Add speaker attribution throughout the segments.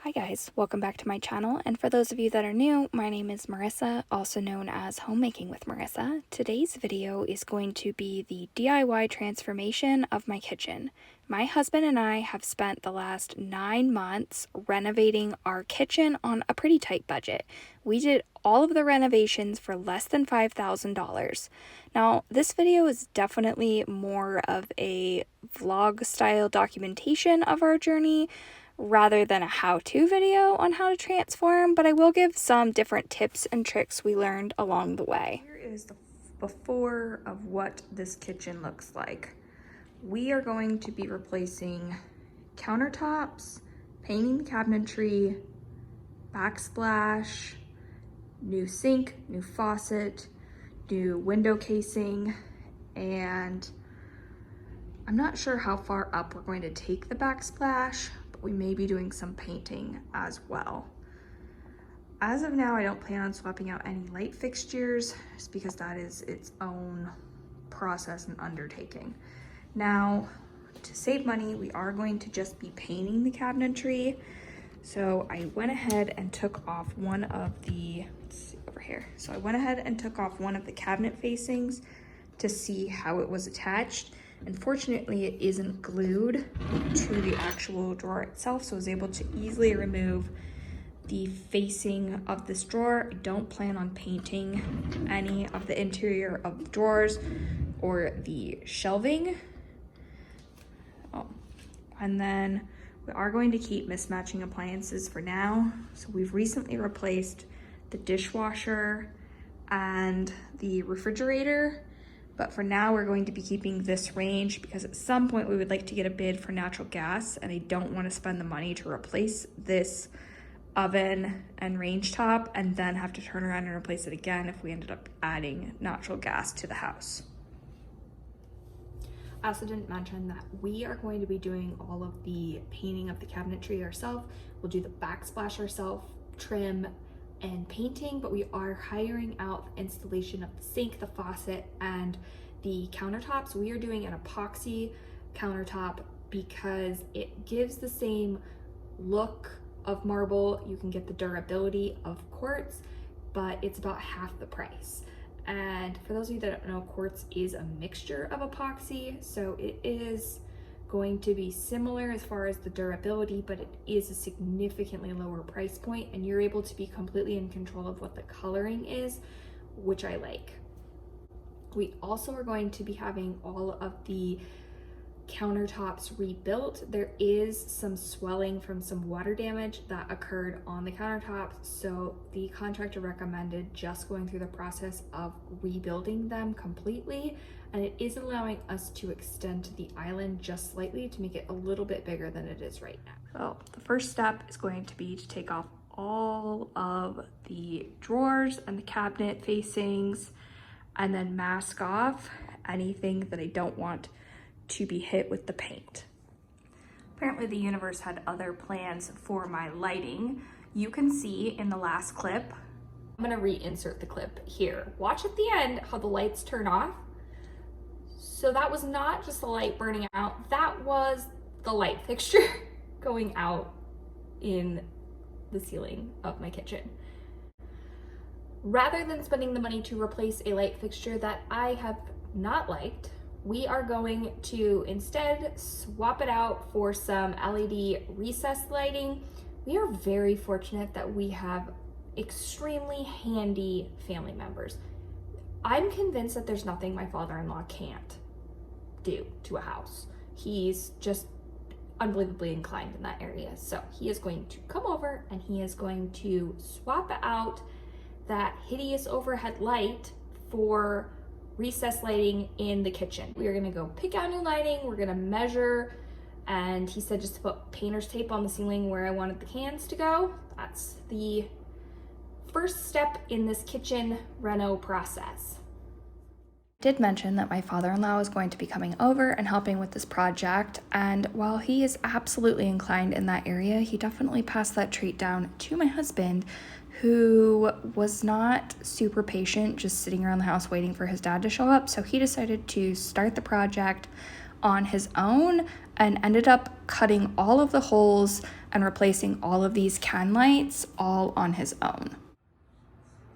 Speaker 1: Hi guys, welcome back to my channel, and for those of you that are new, my name is Marissa, also known as Homemaking with Marissa. Today's video is going to be the DIY transformation of my kitchen. My husband and I have spent the last 9 months renovating our kitchen on a pretty tight budget. We did all of the renovations for less than $5,000. Now, this video is definitely more of a vlog style documentation of our journey, rather than a how-to video on how to transform, but I will give some different tips and tricks we learned along the way. Here is the before of what this kitchen looks like. We are going to be replacing countertops, painting the cabinetry, backsplash, new sink, new faucet, new window casing, and I'm not sure how far up we're going to take the backsplash, we may be doing some painting as well. As of now, I don't plan on swapping out any light fixtures just because that is its own process and undertaking. Now, to save money, we are going to just be painting the cabinetry. So I went ahead and took off one of the, let's see over here. So I went ahead and took off one of the cabinet facings to see how it was attached. Unfortunately, it isn't glued to the actual drawer itself, so I was able to easily remove the facing of this drawer. I don't plan on painting any of the interior of the drawers or the shelving. And then we are going to keep mismatching appliances for now. So we've recently replaced the dishwasher and the refrigerator. But for now, we're going to be keeping this range because at some point we would like to get a bid for natural gas, and I don't want to spend the money to replace this oven and range top and then have to turn around and replace it again if we ended up adding natural gas to the house. I also didn't mention that we are going to be doing all of the painting of the cabinetry ourselves. We'll do the backsplash ourselves, trim, and painting, but we are hiring out the installation of the sink, the faucet, and the countertops. We are doing an epoxy countertop because it gives the same look of marble. You can get the durability of quartz, but it's about half the price. And for those of you that don't know, quartz is a mixture of epoxy, so it is going to be similar as far as the durability, but it is a significantly lower price point, and you're able to be completely in control of what the coloring is, which I like. We also are going to be having all of the countertops rebuilt. There is some swelling from some water damage that occurred on the countertops, so the contractor recommended just going through the process of rebuilding them completely, and it is allowing us to extend the island just slightly to make it a little bit bigger than it is right now. So the first step is going to be to take off all of the drawers and the cabinet facings and then mask off anything that I don't want to be hit with the paint. Apparently the universe had other plans for my lighting. You can see in the last clip, I'm gonna reinsert the clip here. Watch at the end how the lights turn off. So that was not just the light burning out, that was the light fixture going out in the ceiling of my kitchen. Rather than spending the money to replace a light fixture that I have not liked, we are going to instead swap it out for some LED recessed lighting. We are very fortunate that we have extremely handy family members. I'm convinced that there's nothing my father-in-law can't do to a house. He's just unbelievably inclined in that area. So he is going to come over and he is going to swap out that hideous overhead light for recessed lighting in the kitchen. We are gonna go pick out new lighting, we're gonna measure, and he said just to put painter's tape on the ceiling where I wanted the cans to go. That's the first step in this kitchen reno process. I did mention that my father-in-law was going to be coming over and helping with this project, and while he is absolutely inclined in that area, he definitely passed that treat down to my husband, who was not super patient just sitting around the house waiting for his dad to show up. So he decided to start the project on his own and ended up cutting all of the holes and replacing all of these can lights all on his own.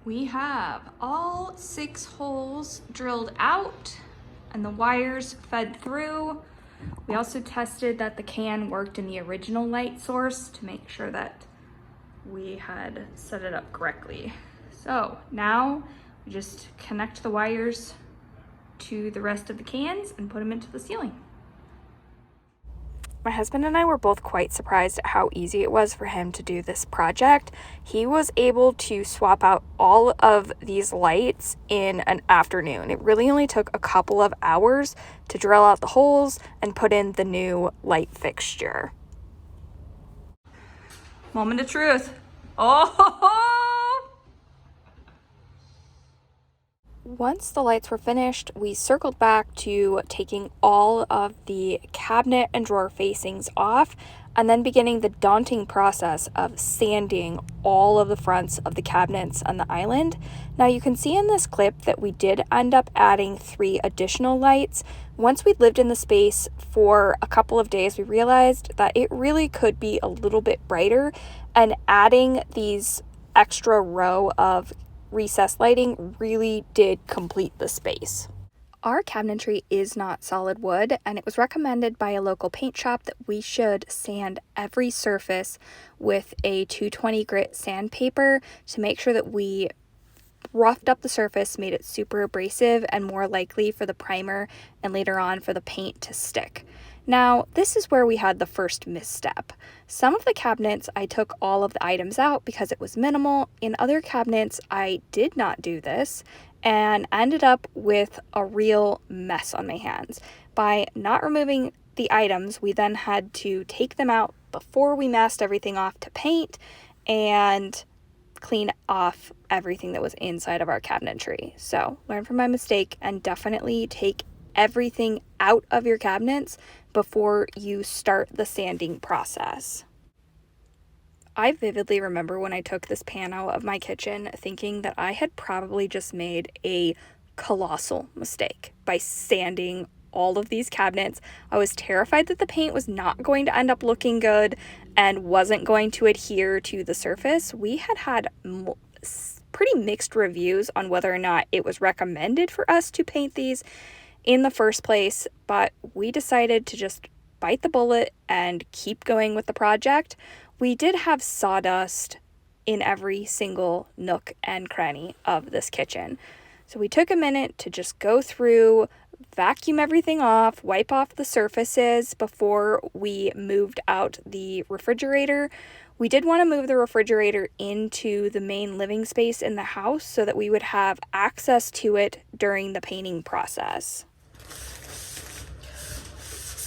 Speaker 1: We have all 6 holes drilled out and the wires fed through. We also tested that the can worked in the original light source to make sure that we had set it up correctly. So now we just connect the wires to the rest of the cans and put them into the ceiling. My husband and I were both quite surprised at how easy it was for him to do this project. He was able to swap out all of these lights in an afternoon. It really only took a couple of hours to drill out the holes and put in the new light fixture. Moment of truth. Oh! Once the lights were finished, we circled back to taking all of the cabinet and drawer facings off and then beginning the daunting process of sanding all of the fronts of the cabinets on the island. Now you can see in this clip that we did end up adding 3 additional lights. Once we'd lived in the space for a couple of days, we realized that it really could be a little bit brighter, and adding these extra row of recessed lighting really did complete the space. Our cabinetry is not solid wood, and it was recommended by a local paint shop that we should sand every surface with a 220 grit sandpaper to make sure that we roughed up the surface, made it super abrasive and more likely for the primer and later on for the paint to stick. Now, this is where we had the first misstep. Some of the cabinets, I took all of the items out because it was minimal. In other cabinets, I did not do this and ended up with a real mess on my hands. By not removing the items, we then had to take them out before we masked everything off to paint and clean off everything that was inside of our cabinetry. So, learn from my mistake and definitely take everything out of your cabinets before you start the sanding process. I vividly remember when I took this pan out of my kitchen thinking that I had probably just made a colossal mistake by sanding all of these cabinets. I was terrified that the paint was not going to end up looking good and wasn't going to adhere to the surface. We had pretty mixed reviews on whether or not it was recommended for us to paint these in the first place, but we decided to just bite the bullet and keep going with the project. We did have sawdust in every single nook and cranny of this kitchen. So we took a minute to just go through, vacuum everything off, wipe off the surfaces before we moved out the refrigerator. We did want to move the refrigerator into the main living space in the house so that we would have access to it during the painting process.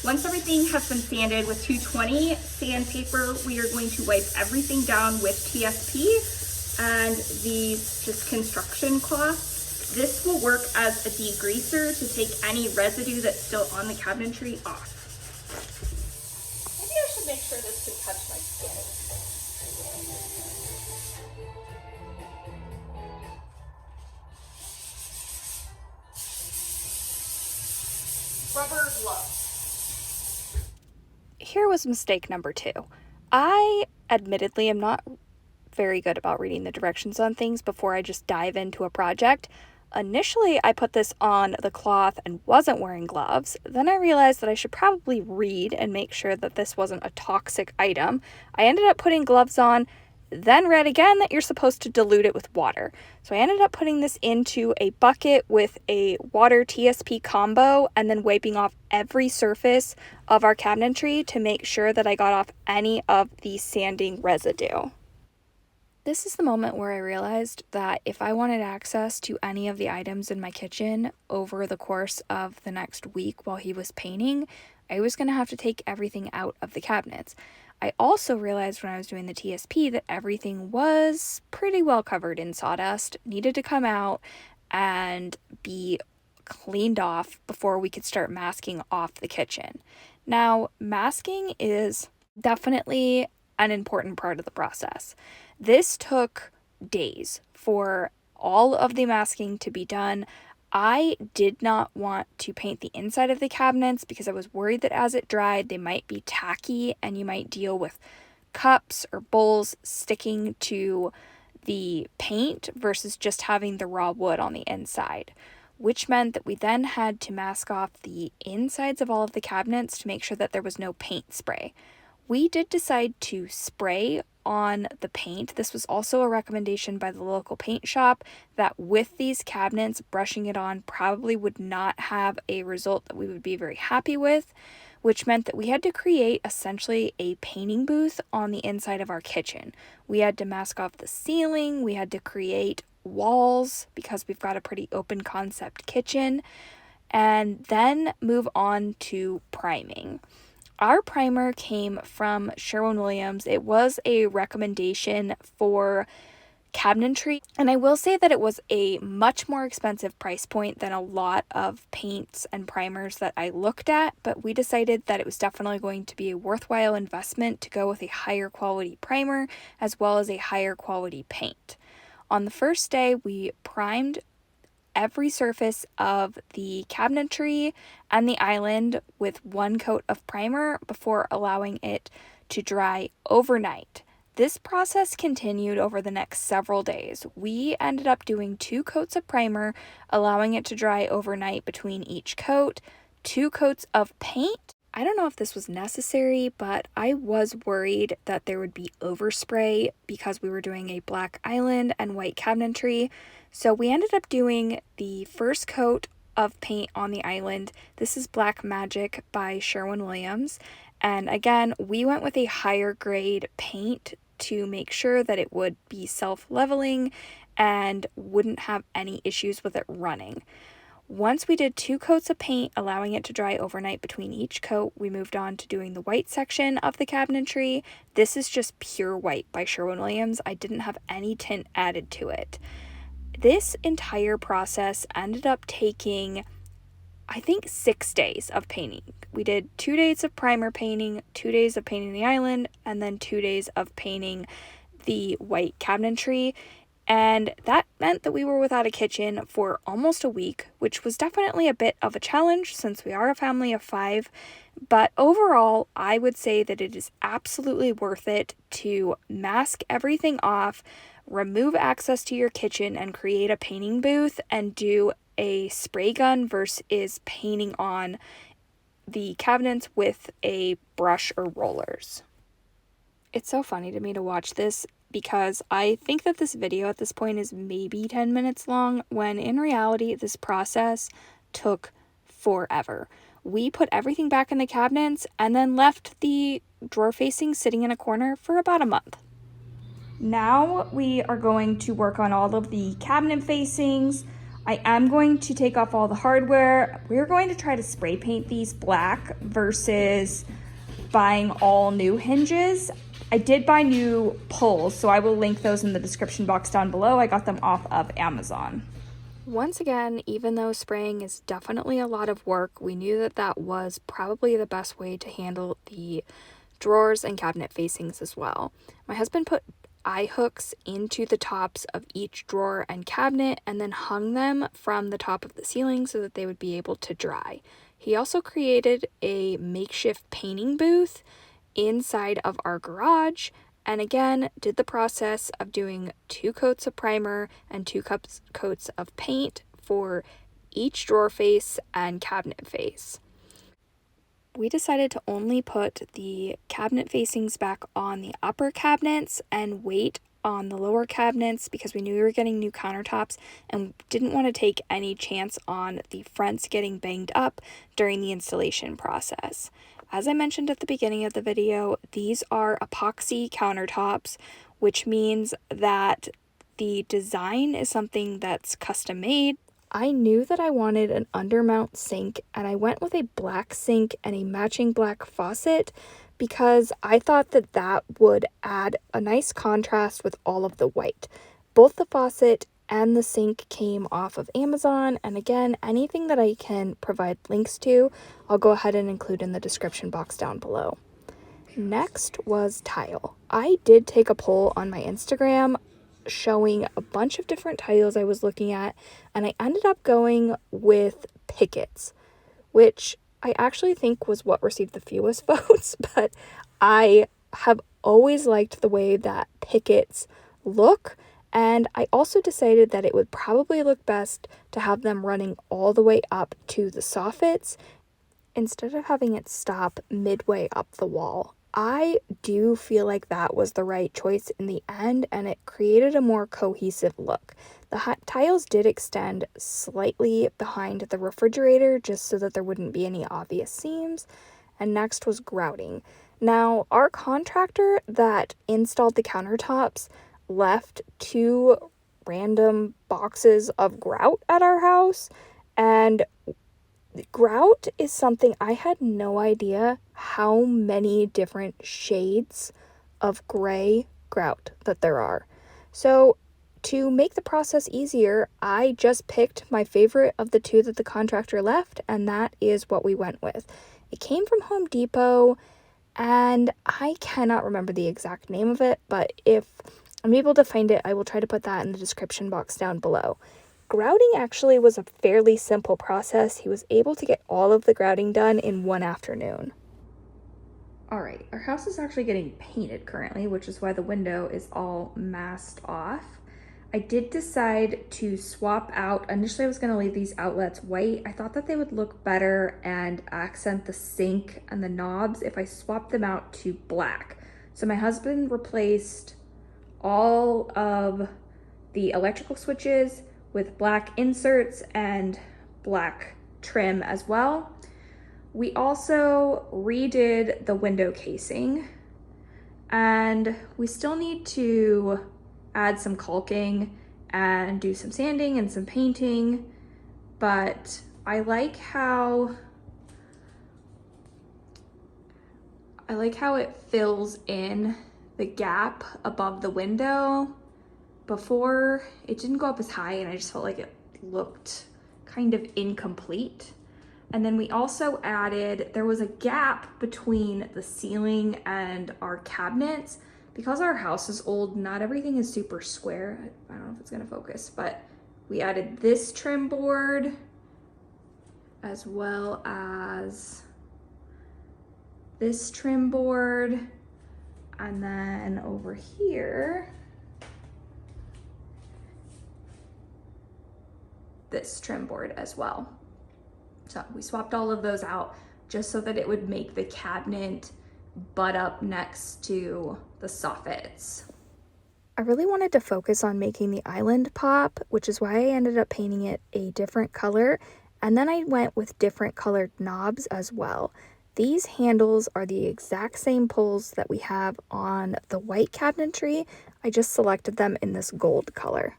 Speaker 1: Once everything has been sanded with 220 sandpaper, we are going to wipe everything down with TSP and these just construction cloths. This will work as a degreaser to take any residue that's still on the cabinetry off. Maybe I should make sure this can touch my skin. Rubber gloves. Here was mistake number 2. I admittedly am not very good about reading the directions on things before I just dive into a project. Initially, I put this on the cloth and wasn't wearing gloves. Then I realized that I should probably read and make sure that this wasn't a toxic item. I ended up putting gloves on, then read again that you're supposed to dilute it with water. So I ended up putting this into a bucket with a water TSP combo and then wiping off every surface of our cabinetry to make sure that I got off any of the sanding residue. This is the moment where I realized that if I wanted access to any of the items in my kitchen over the course of the next week while he was painting, I was going to have to take everything out of the cabinets. I also realized when I was doing the TSP that everything was pretty well covered in sawdust, needed to come out and be cleaned off before we could start masking off the kitchen. Now, masking is definitely an important part of the process. This took days for all of the masking to be done.
Speaker 2: I did not want to paint the inside of the cabinets because I was worried that as it dried, they might be tacky and you might deal with cups or bowls sticking to the paint versus just having the raw wood on the inside, which meant that we then had to mask off the insides of all of the cabinets to make sure that there was no paint spray. We did decide to spray on the paint. This was also a recommendation by the local paint shop that with these cabinets, brushing it on probably would not have a result that we would be very happy with, which meant that we had to create essentially a painting booth on the inside of our kitchen. We had to mask off the ceiling, we had to create walls because we've got a pretty open concept kitchen, and then move on to priming. Our primer came from Sherwin-Williams. It was a recommendation for Cabinetry, and I will say that it was a much more expensive price point than a lot of paints and primers that I looked at, but we decided that it was definitely going to be a worthwhile investment to go with a higher quality primer as well as a higher quality paint. On the first day, we primed every surface of the cabinetry and the island with one coat of primer before allowing it to dry overnight. This process continued over the next several days. We ended up doing 2 coats of primer, allowing it to dry overnight between each coat, 2 coats of paint. I don't know if this was necessary, but I was worried that there would be overspray because we were doing a black island and white cabinetry. So we ended up doing the first coat of paint on the island. This is Black Magic by Sherwin-Williams. And again, we went with a higher grade paint to make sure that it would be self-leveling and wouldn't have any issues with it running. Once we did 2 coats of paint, allowing it to dry overnight between each coat, we moved on to doing the white section of the cabinetry. This is just pure white by Sherwin-Williams. I didn't have any tint added to it. This entire process ended up taking, I think, 6 days of painting. We did 2 days of primer painting, 2 days of painting the island, and then 2 days of painting the white cabinetry. And that meant that we were without a kitchen for almost a week, which was definitely a bit of a challenge since we are a family of 5. But overall, I would say that it is absolutely worth it to mask everything off, remove access to your kitchen, and create a painting booth and do a spray gun versus painting on the cabinets with a brush or rollers. It's so funny to me to watch this because I think that this video at this point is maybe 10 minutes long, when in reality this process took forever. We put everything back in the cabinets and then left the drawer facings sitting in a corner for about a month. Now we are going to work on all of the cabinet facings. I am going to take off all the hardware. We're going to try to spray paint these black versus buying all new hinges. I did buy new pulls, so I will link those in the description box down below. I got them off of Amazon. Once again, even though spraying is definitely a lot of work, we knew that that was probably the best way to handle the drawers and cabinet facings as well. My husband put eye hooks into the tops of each drawer and cabinet and then hung them from the top of the ceiling so that they would be able to dry. He also created a makeshift painting booth inside of our garage, and again did the process of doing 2 coats of primer and 2 coats of paint for each drawer face and cabinet face. We decided to only put the cabinet facings back on the upper cabinets and wait on the lower cabinets because we knew we were getting new countertops and didn't want to take any chance on the fronts getting banged up during the installation process. As I mentioned at the beginning of the video, these are epoxy countertops, which means that the design is something that's custom made. I knew that I wanted an undermount sink, and I went with a black sink and a matching black faucet because I thought that that would add a nice contrast with all of the white. Both the faucet and the sink came off of Amazon, and again, anything that I can provide links to, I'll go ahead and include in the description box down below. Next was tile. I did take a poll on my Instagram showing a bunch of different tiles I was looking at, and I ended up going with pickets, which I actually think was what received the fewest votes, but I have always liked the way that pickets look, and I also decided that it would probably look best to have them running all the way up to the soffits instead of having it stop midway up the wall. I do feel like that was the right choice in the end, and it created a more cohesive look. The tiles did extend slightly behind the refrigerator just so that there wouldn't be any obvious seams. And next was grouting. Now, our contractor that installed the countertops left 2 random boxes of grout at our house, and grout is something I had no idea how many different shades of gray grout that there are. So to make the process easier, I just picked my favorite of the 2 that the contractor left, and that is what we went with. It came from Home Depot, and I cannot remember the exact name of it, but if I'm able to find it, I will try to put that in the description box down below. Grouting actually was a fairly simple process. He was able to get all of the grouting done in one afternoon. All right, our house is actually getting painted currently, which is why the window is all masked off. I did decide to swap out, initially I was gonna leave these outlets white. I thought that they would look better and accent the sink and the knobs if I swapped them out to black. So my husband replaced all of the electrical switches with black inserts and black trim as well. We also redid the window casing, and we still need to add some caulking and do some sanding and some painting, but I like how it fills in the gap above the window. Before, it didn't go up as high, and I just felt like it looked kind of incomplete. And then we also added, there was a gap between the ceiling and our cabinets. Because our house is old, not everything is super square. I don't know if it's gonna focus, but we added this trim board as well as this trim board. And then over here, this trim board as well. So we swapped all of those out just so that it would make the cabinet butt up next to the soffits. I really wanted to focus on making the island pop, which is why I ended up painting it a different color, and then I went with different colored knobs as well. These handles are the exact same pulls that we have on the white cabinetry. I just selected them in this gold color.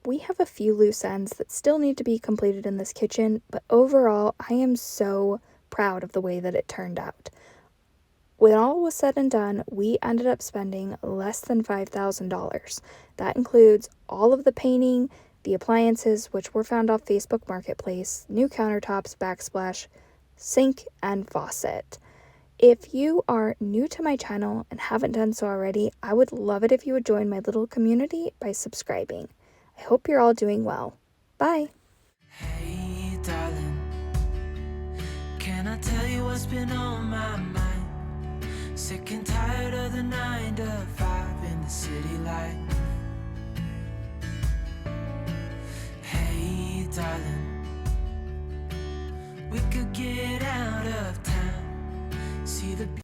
Speaker 2: We have a few loose ends that still need to be completed in this kitchen, but overall, I am so proud of the way that it turned out. When all was said and done, we ended up spending less than $5,000. That includes all of the painting, the appliances, which were found off Facebook Marketplace, new countertops, backsplash, sink, and faucet. If you are new to my channel and haven't done so already, I would love it if you would join my little community by subscribing. I hope you're all doing well. Bye.
Speaker 3: Hey, darling, can I tell you what's been on my mind? Sick and tired of the 9 to 5 in the city life. Hey, darling, we could get out of town, see the